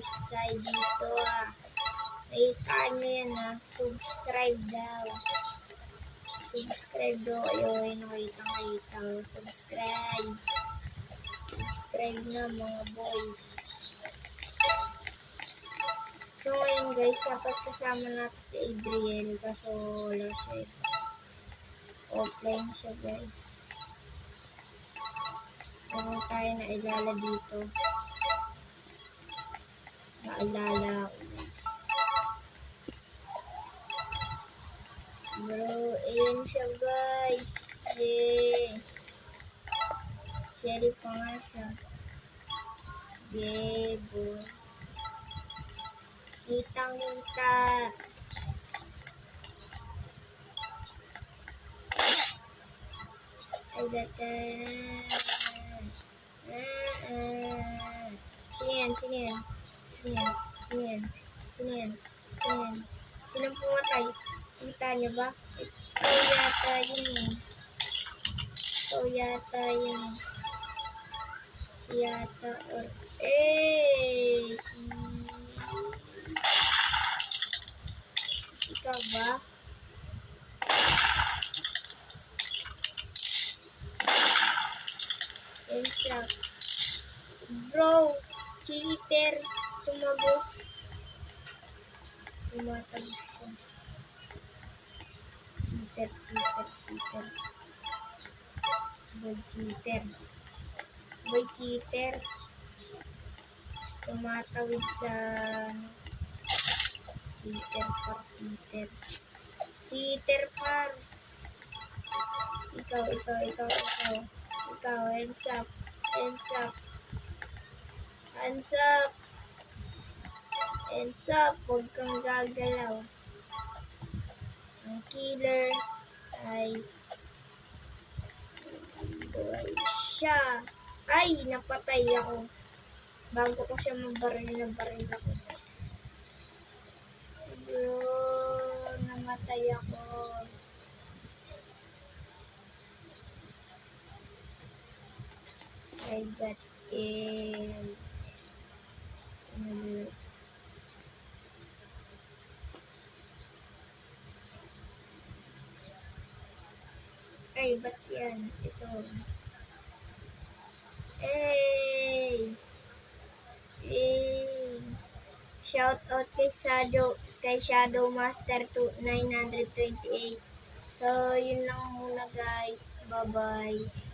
boys tayo dito Nakita nyo yan subscribe daw. Subscribe daw kayo. Nakita. Subscribe. Subscribe na mga boys. So ngayon guys, dapat kasama natin si Adriel. Kaso wala siya. Offline siya guys. Meron tayo na ilala dito. Naalala ako guys. Bro, ayan siya guys. Yay. Sheriff pa nga siya. Yay boy. Kitang-kita. Ay gata. Sino yan? Sinong pumatay? Kita niyo ba? Ito yata yun. Siyata or ikaw ba? Yan siya. Bro, cheater. Tumagos siya. Boy cheater. Tumatawid sa cheater par. Ikaw. Hands up. Huwag kang gagalaw. Ang killer ay siya. Ay, napatay ako. Bago ko siya mabaril ako. Bro, namatay ako. I got killed. Ay, ba't yan? Ito. Hey! Shout out kay Shadow Master 928. So, yun lang muna guys. Bye-bye.